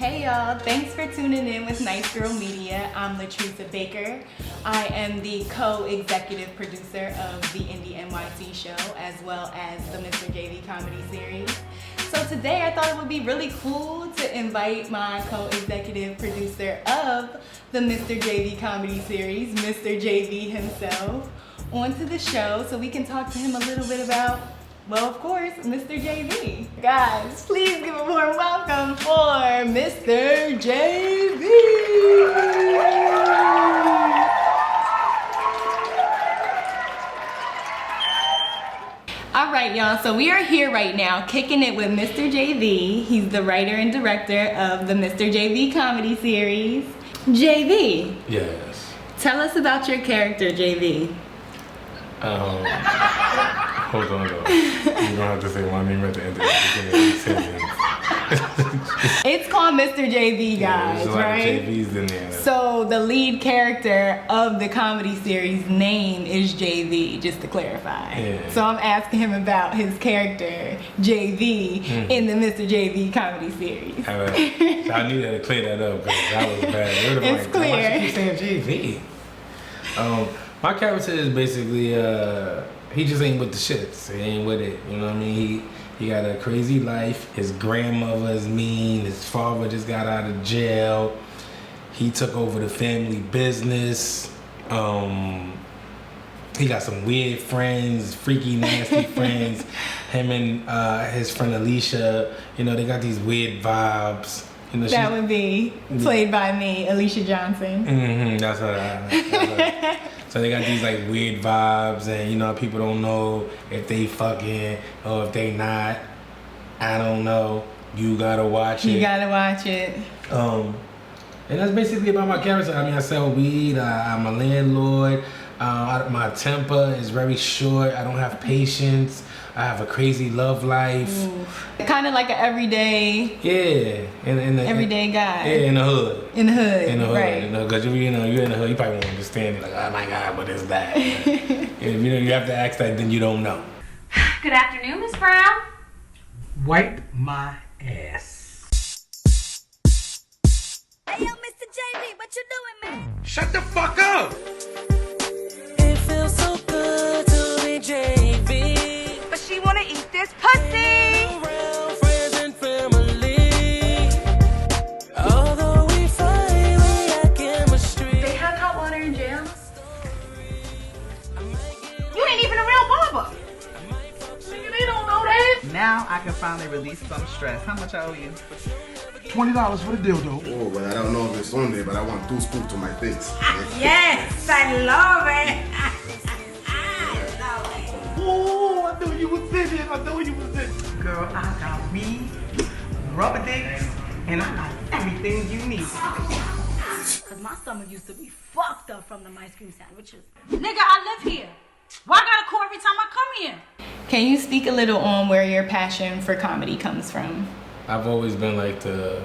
Hey y'all, thanks for tuning in with Nice Girl Media. I'm Latresa Baker. I am the co-executive producer of the IndieNYC show as well as the MrJayV Comedy Series. So today I thought it would be really cool to invite my co-executive producer of the MrJayV Comedy Series, MrJayV himself, onto the show so we can talk to him a little bit about, well, of course, MrJayV. Guys, please give a warm welcome for MrJayV. All right, y'all, so we are here right now kicking it with MrJayV. He's the writer and director of the MrJayV Comedy Series. JayV. Yes. Tell us about your character, JayV. Hold on though. You don't have to say my name at the end of the sentence. It's called MrJayV, guys, there's a lot of JVs in there. So the lead character of the comedy series name is JayV, just to clarify. Yeah. So I'm asking him about his character, JayV, in the MrJayV Comedy Series. So I knew that to clear that up because that was bad. It's clear. Why she keep saying JV? My character is basically he just ain't with the shits. He ain't with it. You know what I mean? He got a crazy life. His grandmother is mean. His father just got out of jail. He took over the family business. He got some weird friends, freaky, nasty friends. Him and his friend Alicia, you know, they got these weird vibes. You know, that would be played by me, Alicia Johnson. That's what So they got these like weird vibes, and you know, people don't know if they fucking or if they not. I don't know. You gotta watch it. You gotta watch it. And that's basically about my character. I mean, I sell weed. I'm a landlord. My temper is very short. I don't have patience. I have a crazy love life. Kind of like an everyday. Yeah, everyday guy. Yeah, in the hood. In the hood. In the hood, right? You know, because you're in the hood, you probably won't understand it. Like, oh my God, what is that? If you have to ask that, then you don't know. Good afternoon, Miss Brown. Wipe my ass. Hey, yo, MrJayV, what you doing, man? Shut the fuck up! It feels so good to be JayV. But she wanna eat this pussy. Around friends and family. Although we fight, we got chemistry. They have hot water in jail. You ain't even a real barber. They don't know that. Now I can finally release some stress. How much I owe you? $20 for the dildo. Oh, but I don't know if it's on there, but I want 2 scoops to my face. Yes, I love it. Oh, I knew you was in it. I knew you was in it. Girl, I got weed, rubber dicks, and I got everything you need. Cause my stomach used to be fucked up from them ice cream sandwiches. Nigga, I live here. Why I gotta call every time I come here? Can you speak a little on where your passion for comedy comes from? I've always been like the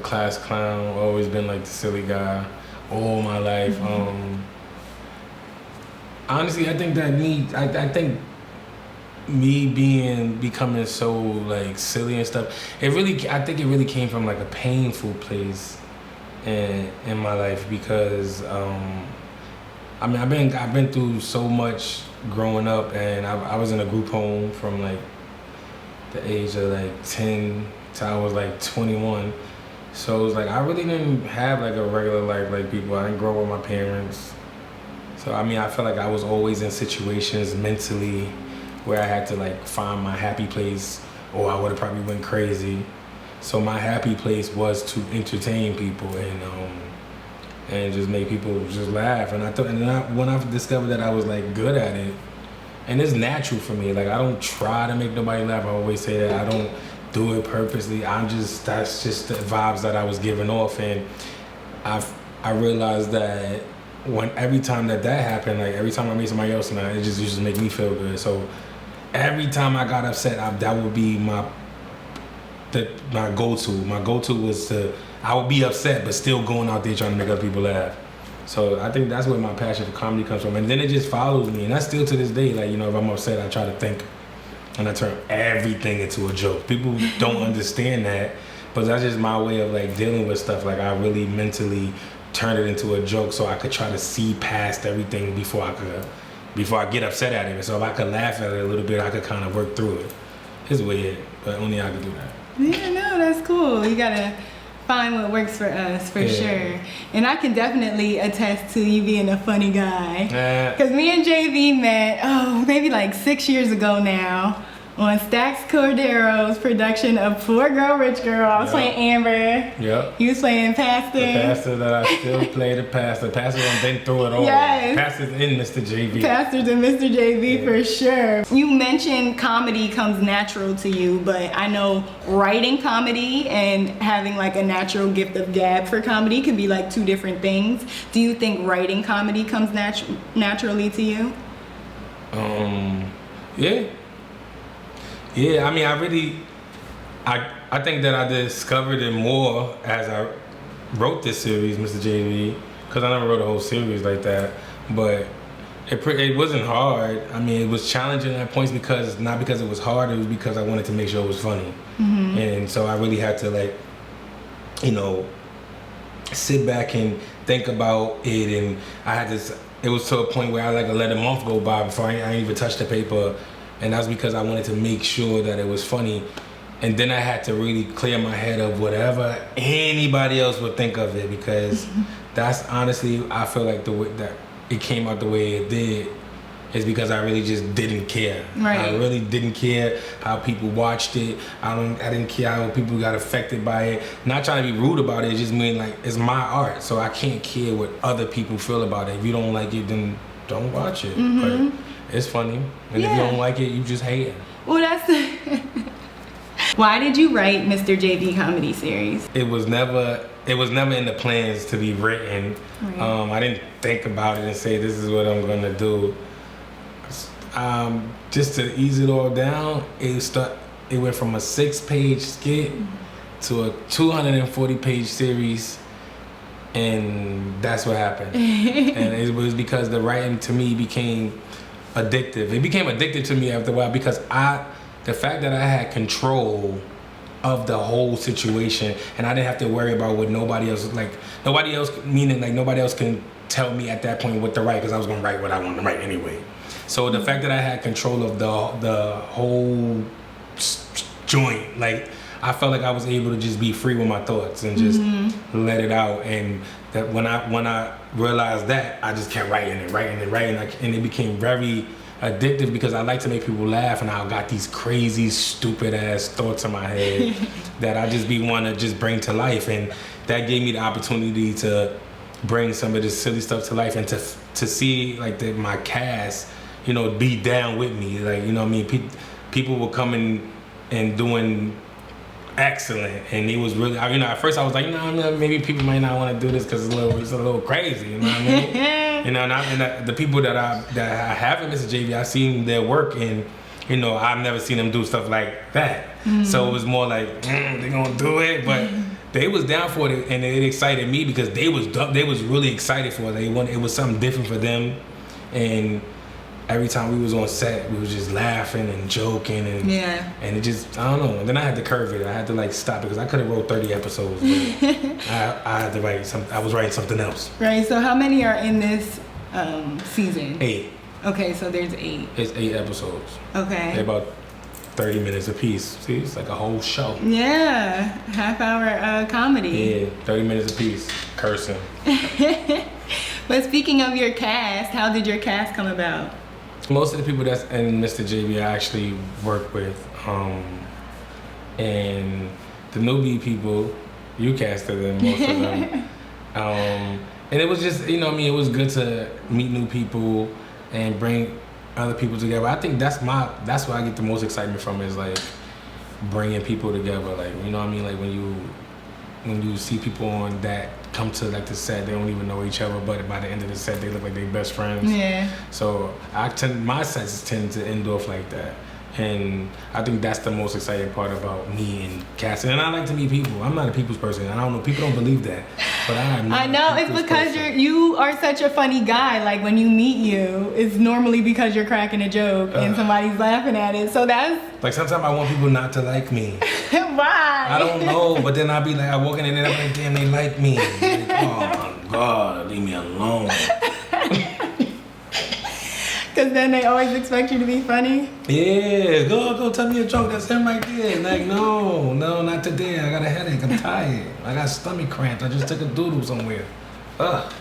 class clown, always been like the silly guy all my life. Honestly, I think that I think me becoming so like silly and stuff, I think it really came from like a painful place in my life because I mean I've been through so much growing up, and I was in a group home from like the age of like 10 till I was like 21. So it was like I really didn't have like a regular life like people. I didn't grow up with my parents. So I mean, I felt like I was always in situations mentally where I had to like find my happy place, or I would have probably went crazy. So my happy place was to entertain people and just make people just laugh. And when I discovered that I was like good at it, and it's natural for me. Like I don't try to make nobody laugh. I always say that I don't do it purposely. That's just the vibes that I was giving off, and I realized that every time that happened, like every time I made somebody else mad, it just used to make me feel good. So every time I got upset, that would be my go-to. My go-to was I would be upset, but still going out there trying to make other people laugh. So I think that's where my passion for comedy comes from. And then it just follows me. And that's still to this day. Like, you know, if I'm upset, I try to think. And I turn everything into a joke. People don't understand that but that's just my way of like dealing with stuff. Like I really mentally turn it into a joke so I could try to see past everything before I get upset at it. So if I could laugh at it a little bit, I could kind of work through it. It's weird, but only I could do that. Yeah, no, that's cool. You gotta find what works for us, for sure. And I can definitely attest to you being a funny guy. Because me and JayV met, maybe like 6 years ago now, on Stax Cordero's production of Poor Girl, Rich Girl. I was playing Amber. Yep. You was playing Pastor. The pastor that I still play, the pastor. Pastor done been through it all. Yes. Pastor's in MrJayV. Pastor's in MrJayV for sure. You mentioned comedy comes natural to you, but I know writing comedy and having like a natural gift of gab for comedy can be like two different things. Do you think writing comedy comes naturally to you? Yeah. Yeah, I mean, I think that I discovered it more as I wrote this series, MrJayV, because I never wrote a whole series like that. But it wasn't hard. I mean, it was challenging at points not because it was hard, it was because I wanted to make sure it was funny. Mm-hmm. And so I really had to like, you know, sit back and think about it. And it was to a point where I like to let a month go by before I even touched the paper. And that's because I wanted to make sure that it was funny. And then I had to really clear my head of whatever anybody else would think of it, because that's honestly, I feel like the way that it came out the way it did is because I really just didn't care. Right. I really didn't care how people watched it. I didn't care how people got affected by it. Not trying to be rude about it, it just mean like it's my art, so I can't care what other people feel about it. If you don't like it, then don't watch it. Mm-hmm. But it's funny, and if you don't like it, you just hate it. Well, that's Why did you write MrJayV Comedy Series? It was never in the plans to be written. Right. I didn't think about it and say this is what I'm gonna do. Just to ease it all down, it went from a 6-page skit to a 240-page series, and that's what happened. And it was because the writing to me became addictive. It became addictive to me after a while because the fact that I had control of the whole situation and I didn't have to worry about what nobody else meaning like nobody else can tell me at that point what to write, because I was gonna write what I wanted to write anyway. So the fact that I had control of the whole joint, like I felt like I was able to just be free with my thoughts and just let it out. And that when I realized that, I just kept writing, and it became very addictive because I like to make people laugh, and I got these crazy, stupid ass thoughts in my head that I just want to just bring to life, and that gave me the opportunity to bring some of this silly stuff to life and to see like my cast, you know, be down with me, like, you know what I mean, people were coming and doing excellent, and it was really, you know, at first I was like, no, maybe people might not want to do this because it's a little crazy, you know what I mean? You know, and the people that I have in MrJayV, I've seen their work, and you know, I've never seen them do stuff like that. So it was more like, they're gonna do it, but they was down for it, and it excited me because they was really excited for it. It was something different for them, and every time we was on set, we was just laughing and joking, and it just, I don't know. And then I had to curve it. I had to like stop it because I could have wrote 30 episodes, but I had to write something. I was writing something else. Right. So how many are in this season? 8. Okay, so there's 8. It's 8 episodes. Okay. They're about 30 minutes a piece. See, it's like a whole show. Yeah, half-hour comedy. Yeah, 30 minutes a piece, cursing. But speaking of your cast, how did your cast come about? Most of the people that's in MrJayV I actually work with, and the newbie people, you casted them, most of them. And it was just, you know what I mean, it was good to meet new people and bring other people together. I think that's what I get the most excitement from, is like bringing people together. Like, you know what I mean, like when you see people on that come to like the set, they don't even know each other, but by the end of the set they look like they're best friends. Yeah. So my sets tend to end off like that, and I think that's the most exciting part about me and casting. And I like to meet people. I'm not a people's person. I don't know, people don't believe that, But I'm not I know, a it's people's because person. you are such a funny guy. Like when you meet you, it's normally because you're cracking a joke and somebody's laughing at it. So that's Like sometimes I want people not to like me. why. I don't know, but then I'll be like, I walk in and I'm like, damn, they like me. Like, oh my God, leave me alone. Because then they always expect you to be funny. Yeah, go tell me a joke. That's him right there. Like, no, not today. I got a headache. I'm tired. I got stomach cramps. I just took a doodle somewhere. Ugh.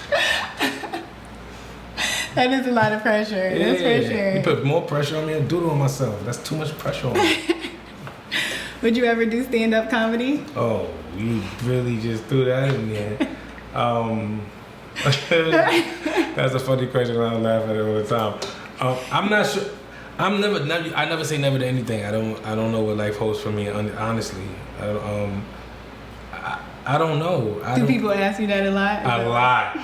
That is a lot of pressure. That's for sure. You put more pressure on me and doodle on myself. That's too much pressure on me. Would you ever do stand-up comedy? Oh, you really just threw that in there. That's a funny question. I laugh at it all the time. I'm not sure. I never say never to anything. I don't know what life holds for me. Honestly, I don't know. Do people ask you that a lot? A lot,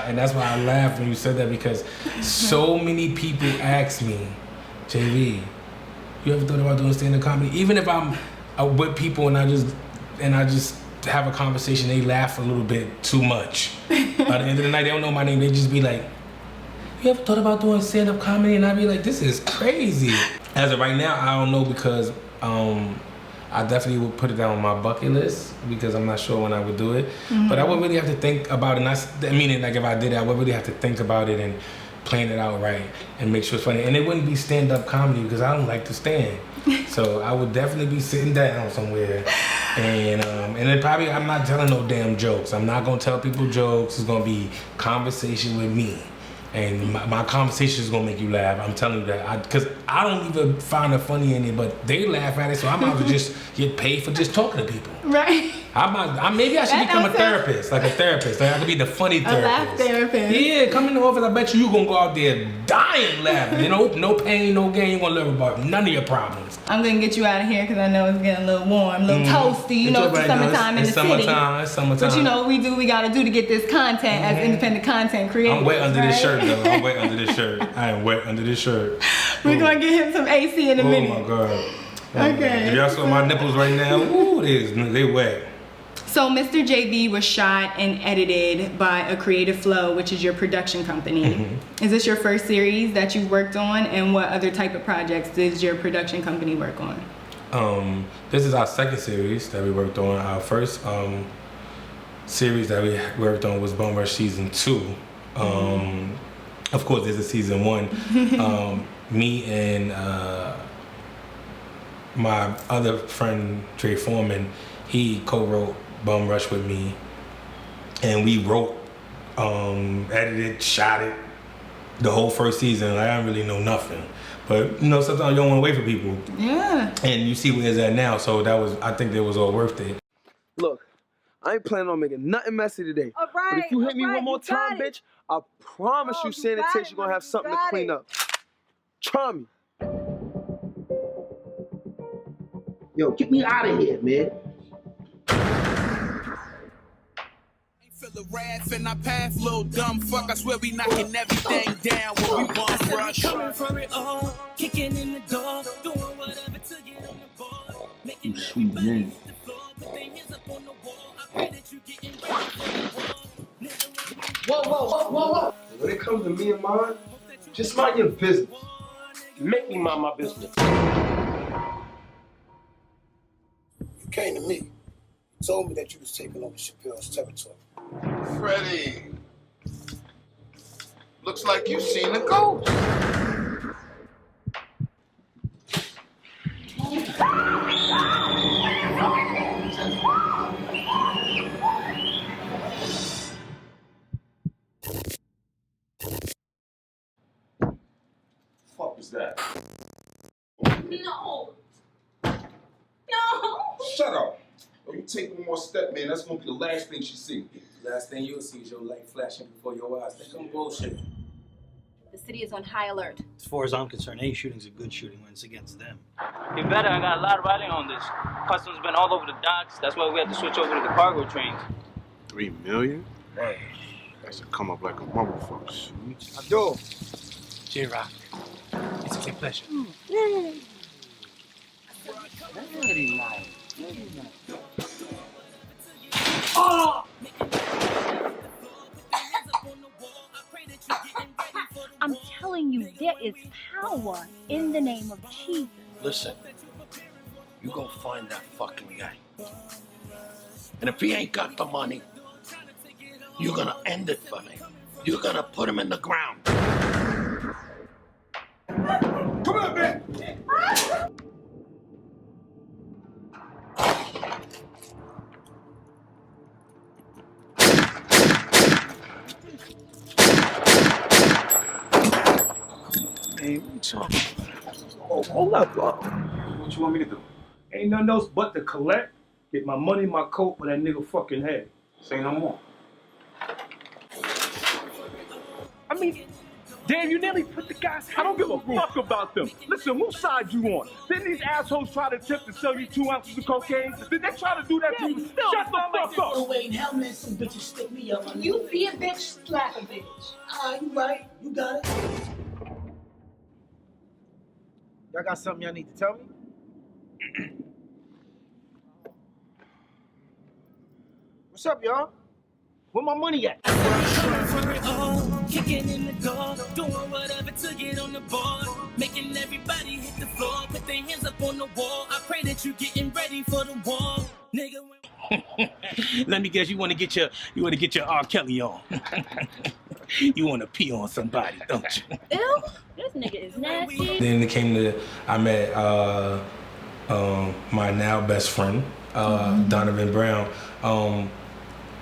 and that's why I laughed when you said that because so many people ask me, JayV, you ever thought about doing stand-up comedy? Even if I'm with people and I just have a conversation, they laugh a little bit too much. By the end of the night, they don't know my name. They just be like, you ever thought about doing stand-up comedy? And I'd be like, this is crazy. As of right now, I don't know because I definitely would put it down on my bucket list because I'm not sure when I would do it. But I would really have to think about it. I mean, like if I did it, I would really have to think about it and plan it out right and make sure it's funny. And it wouldn't be stand-up comedy because I don't like to stand. So I would definitely be sitting down somewhere. And then probably I'm not telling no damn jokes. I'm not gonna tell people jokes. It's gonna be conversation with me. And my conversation is gonna make you laugh. I'm telling you that. Because I don't even find it funny in it, but they laugh at it, so I might as well just get paid for just talking to people. Right. Maybe I should become a therapist, like a therapist. Like I could be the funny therapist. A laugh therapist. Yeah, come in the office. I bet you gonna go out there dying laughing. You know, no pain, no gain. You're gonna learn about none of your problems. I'm gonna get you out of here because I know it's getting a little warm, a little toasty. You know, it's the summertime in the city. It's summertime. But you know what we gotta do to get this content as independent content creators. I'm wet under this shirt, right? though. I'm wet under this shirt. I am wet under this shirt. We're gonna get him some AC in a minute. Oh my God. Okay. If y'all saw my nipples right now, ooh, they wet. So MrJayV was shot and edited by A Creative Flow, which is your production company. Is this your first series that you've worked on? And what other type of projects does your production company work on? This is our second series that we worked on. Our first series that we worked on was Bum Rush Season 2. Of course, there's a Season 1. Me and my other friend, Trey Foreman, he co-wrote Bum Rush with me, and we wrote, edited, shot it, the whole first season. Like, I don't really know nothing, but you know, sometimes you don't want to wait for people. Yeah. And you see where it's at now, so I think that was all worth it. Look, I ain't planning on making nothing messy today. All right, but if you hit me all right, one more you got time, it. bitch, I promise Oh, you you got sanitation it, gonna have you something to got clean it. up. Try me. Yo, get me out of here, man. Feel the wrath in our path, little dumb fuck. I swear we knocking everything down when we bum rush. Coming from it all, kicking in the door, doing whatever to get on the ball. Making Sweet man. the floor, put their hands up on the wall. I pray that you getting ready for the ball. Whoa. When it comes to me and mine, just mind your business. Make me mind my business. You came to me, told me that you was taking over Chappelle's territory. Freddie, looks like you've seen a ghost. Fuck was that? No. Shut up. If you take one more step, man, that's gonna be the last thing she sees. Last thing you'll see is your light flashing before your eyes. That's some bullshit. The city is on high alert. As far as I'm concerned, any shooting's a good shooting when it's against them. Get better, I got a lot riding on this. Customs been all over the docks. That's why we had to switch over to the cargo trains. 3 million? Man, that should come up like a motherfucker. I do. J-Rock, it's a pleasure. Very nice. Oh! I'm telling you, there is power in the name of Jesus. Listen, you go find that fucking guy. And if he ain't got the money, you're gonna end it for me. You're gonna put him in the ground. Come on, man! Hey, what's up? Oh, hold up, bro. What you want me to do? Ain't nothing else but to collect, get my money in my coat for that nigga fucking head. Say no more. I mean, damn, you nearly put the guys. I don't give a fuck about them. Listen, whose side you on? Didn't these assholes try to attempt to sell you 2 ounces of cocaine? Did they try to do that to you? Shut the fuck up! Oh, wait, how many some bitches stick me up? You be a bitch, slap a bitch. You right, you got it. Y'all got something y'all need to tell me? What's up, y'all? Where my money at? Kicking in the door, doing whatever to get on the board, making everybody hit the floor, put their hands up on the wall. I pray that you getting ready for the war, nigga. Let me guess, you want to get your R. Kelly on. You want to pee on somebody, don't you? Ew, this nigga is nasty. Then it came to, I met my now best friend, Donovan Brown.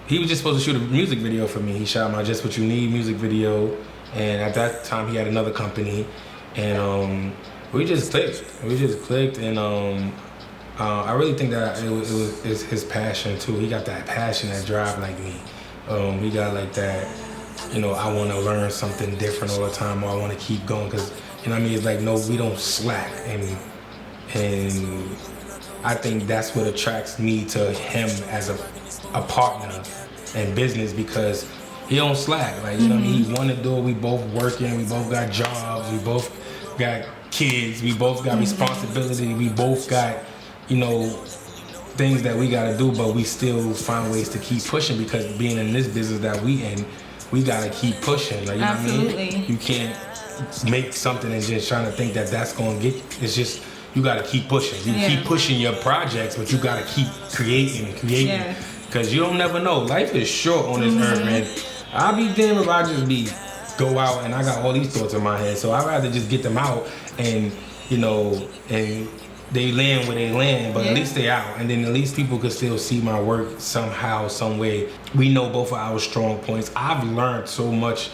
He was just supposed to shoot a music video for me. He shot my Just What You Need music video, and at that time he had another company, and we just clicked. And I really think that it's his passion too. He got that passion, that drive like me. We got like that, you know, I want to learn something different all the time, or I want to keep going, because, you know what I mean, it's like, no, we don't slack, and I think that's what attracts me to him as a partner in business, because he don't slack. Like, you know what I mean? He want to do it. We both working. We both got jobs. We both got kids. We both got responsibility. We both got, you know, things that we got to do, but we still find ways to keep pushing, because being in this business that we in, we got to keep pushing. Like, you know what I mean? You can't make something and just trying to think that that's going to get, it's just, you got to keep pushing. You keep pushing your projects, but you got to keep creating and creating. Because you don't never know. Life is short on this earth, man. I'll be damned if I just go out and I got all these thoughts in my head. So I'd rather just get them out and, you know, and they land where they land, but at least they out. And then at least people could still see my work somehow, some way. We know both of our strong points. I've learned so much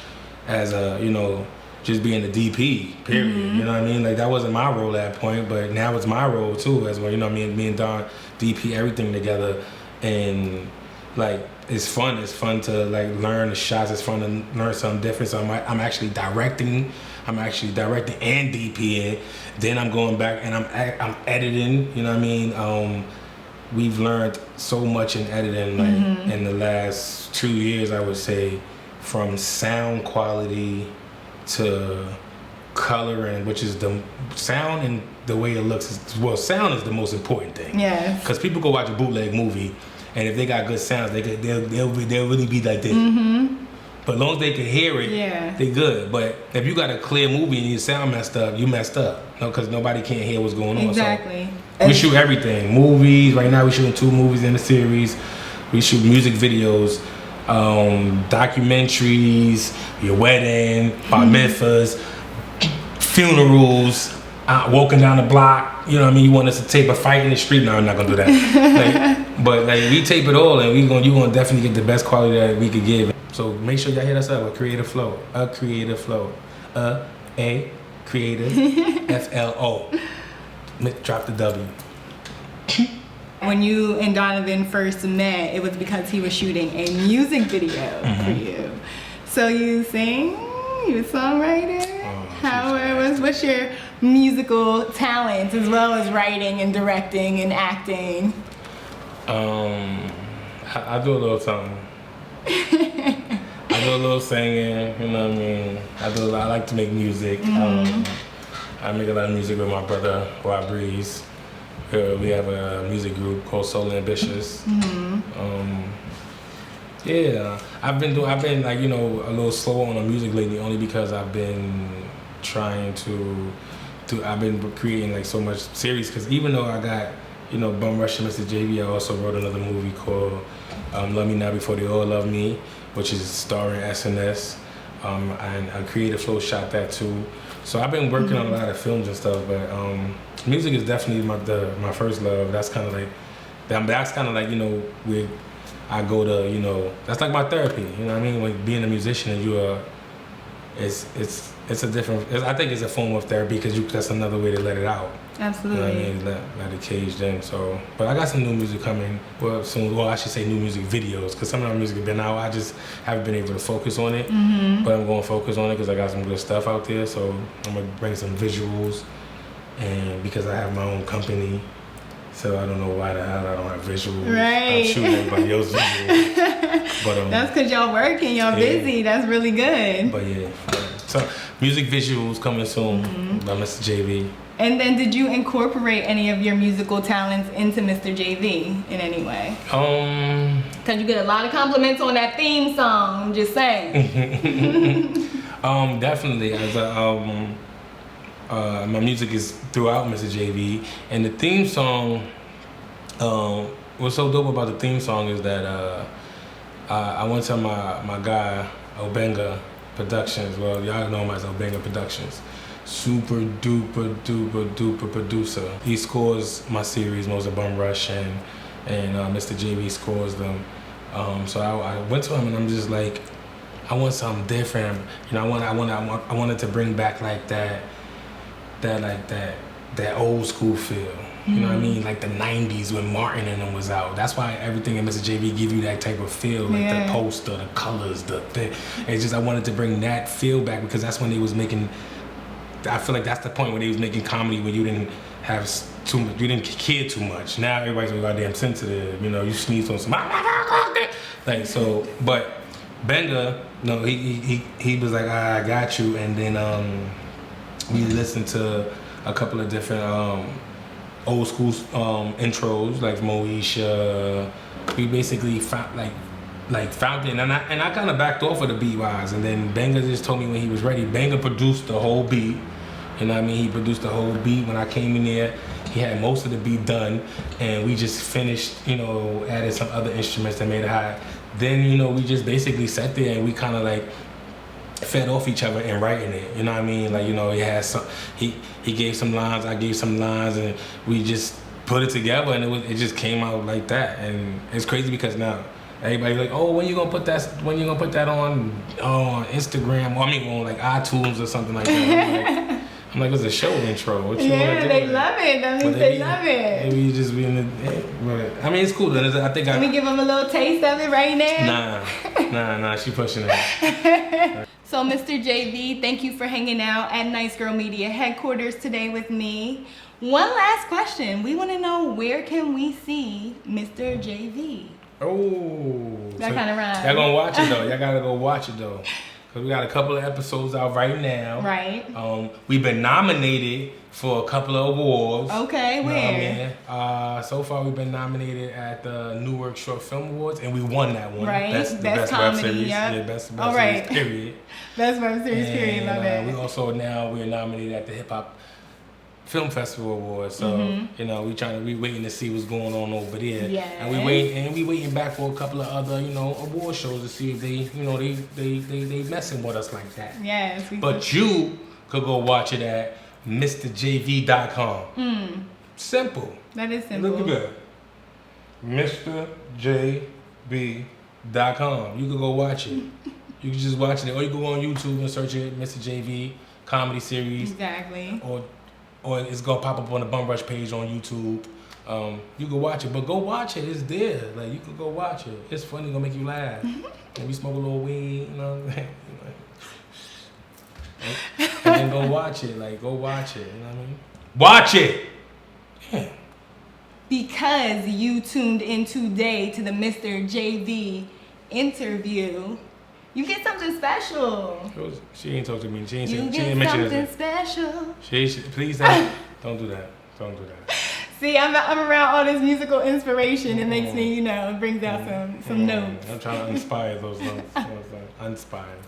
as a, you know, just being the DP, period. You know what I mean? Like, that wasn't my role at that point, but now it's my role too, as well. You know what I mean? Me and Don DP everything together, and like, it's fun. It's fun to like learn the shots. It's fun to learn something different. So I'm actually directing. I'm actually directing and DPing. Then I'm going back and I'm editing. You know what I mean? We've learned so much in editing, like in the last 2 years, I would say, from sound quality to coloring, which is the sound and the way it looks. Well, sound is the most important thing. Yeah. Because people go watch a bootleg movie, and if they got good sounds, they'll really be like this. But as long as they can hear it, they good. But if you got a clear movie and your sound messed up, you messed up. No, because nobody can't hear what's going on. Exactly. So we shoot everything. Movies. Right now we're shooting 2 movies in the series. We shoot music videos, documentaries, your wedding, bar mitzvahs, funerals, walking down the block. You know what I mean? You want us to tape a fight in the street? No, I'm not gonna do that. But like, we tape it all, and you gonna definitely get the best quality that we could give. So make sure y'all hit us up with Creative Flow. A Creative Flow. A Creative FLO. Drop the W. When you and Donovan first met, it was because he was shooting a music video for you. So you sing, you a songwriter. What's your musical talents, as well as writing and directing and acting? I do a little something. I do a little singing, you know what I mean? I like to make music. I make a lot of music with my brother, Rob Breeze. We have a music group called Soul Ambitious. Yeah, I've been like, you know, a little slower on the music lately, only because I've been trying to I've been creating like so much series. Because even though I got, you know, Bum Rush and MrJayV, I also wrote another movie called Love Me Now Before They All Love Me, which is starring SNS. And a Creative Flow shot that too. So I've been working on a lot of films and stuff, but music is definitely my first love. That's kind of like, you know, where I go to, you know, that's like my therapy. You know what I mean? Like being a musician, and you are, it's a different. I think it's a form of therapy because that's another way to let it out. Absolutely. You know what I mean? Let it caged in. So, but I got some new music coming. Well, soon. Well, I should say new music videos, because some of my music has been out. I just haven't been able to focus on it. But I'm going to focus on it because I got some good stuff out there. So I'm gonna bring some visuals, and because I have my own company. So I don't know why the hell I don't have visuals. Right. I'm shooting everybody else's visuals. But that's because y'all working, y'all busy. That's really good. But yeah, so music visuals coming soon by MrJayV. And then, did you incorporate any of your musical talents into MrJayV in any way? Cause you get a lot of compliments on that theme song. I'm just saying. Definitely. As my music is throughout MrJayV, and the theme song. What's so dope about the theme song is that I went to my guy Obenga Productions. Well, y'all know him as Obenga Productions. Super duper producer. He scores my series, most of Bum Rush, and MrJayV scores them. So I went to him and I'm just like, I want something different. You know, I wanted to bring back like that old school feel. You know what I mean? Like the 90s when Martin and them was out. That's why everything in MrJayV give you that type of feel, like the poster, the colors, the thing. It's just I wanted to bring that feel back because that's when they was making. I feel like that's the point where they was making comedy where you didn't have too much, you didn't care too much. Now everybody's so goddamn sensitive. You know, you sneeze on some like so. But Benga, no, he was like, I got you, and then we listened to a couple of different old school intros like Moesha. We basically found found it, and I kind of backed off of the beat wise, and then Benga just told me when he was ready. Benga produced the whole beat. You know what I mean? He produced the whole beat. When I came in there, he had most of the beat done, and we just finished, you know, added some other instruments that made it high. Then, you know, we just basically sat there and we kind of like fed off each other in writing it. You know what I mean? Like, you know, he had some, he gave some lines, I gave some lines, and we just put it together, and it just came out like that. And it's crazy because now everybody's like, oh, when you gonna put that on Instagram, or I mean on like iTunes or something like that. I'm like, it's a show intro. What you wanna do? They love it. That means they love it. Maybe you just be in the. I mean, it's cool. I think Can we give them a little taste of it right now? Nah. She pushing it. So, MrJayV, thank you for hanging out at Nice Girl Media headquarters today with me. One last question. We want to know, where can we see MrJayV? Oh, that kind of rhyme. Y'all gonna watch it though. Y'all gotta go watch it though. Cause we got a couple of episodes out right now. Right. We've been nominated for a couple of awards. Okay, where? So far we've been nominated at the Newark Short Film Awards, and we won that one. Right. Best comedy, web series. Yep. Yeah, best series, period. Best web series, period. Love it. We also we're nominated at the Hip Hop Film Festival Awards, so you know we waiting to see what's going on over there, and we waiting back for a couple of other award shows to see if they messing with us like that. Yes. But you could go watch it at MrJayV.com. Simple. That is simple. Look at that. MrJayV.com. You could go watch it. You can just watch it, or you can go on YouTube and search it, MrJayV Comedy Series. Exactly. Or it's gonna pop up on the Bum Rush page on YouTube. You can watch it, but go watch it. It's there. Like, you can go watch it. It's funny. Gonna make you laugh. And we smoke a little weed, and then go watch it. Like, go watch it. You know what I mean? Watch it. Yeah. Because you tuned in today to the MrJayV interview, you get something special. She ain't talk to me. She ain't you mention get something special. Please don't do that. Don't do that. See, I'm around all this musical inspiration. It makes me, it brings out some notes. I'm trying to inspire those notes. Inspired.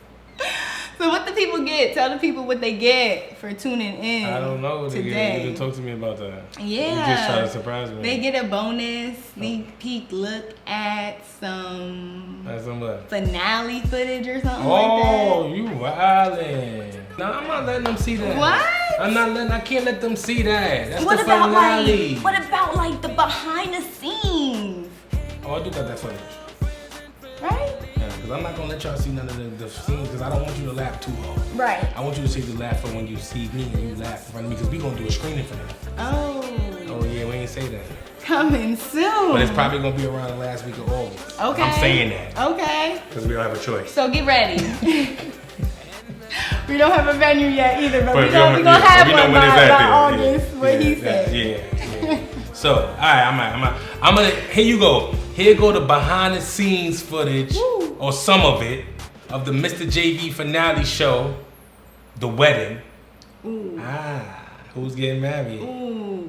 So what the people get? Tell the people what they get for tuning in. I don't know. Today. You didn't talk to me about that. Yeah. You just try to surprise me. They get a bonus sneak peek look at some finale footage or something like that. Oh, you wildin'. No, I'm not letting them see that. What? I can't let them see that. That's what the about finale. what about like the behind the scenes? Oh, I do got that footage. Right? Yeah, because I'm not going to let y'all see none of the scenes because I don't want you to laugh too hard. Right. I want you to see the laugh for when you see me and you laugh in front of me because we're going to do a screening for that. Oh. Oh, yeah, we ain't say that. Coming soon. But it's probably going to be around the last week of August. Okay. I'm saying that. Okay. Because we don't have a choice. So get ready. We don't have a venue yet either, but we're going to have one by August, what he said. Yeah. So, all right, I'm gonna, here you go. Here go the behind the scenes footage, or some of it, of the MrJayV Finale show, the wedding. Ooh. Who's getting married? Ooh.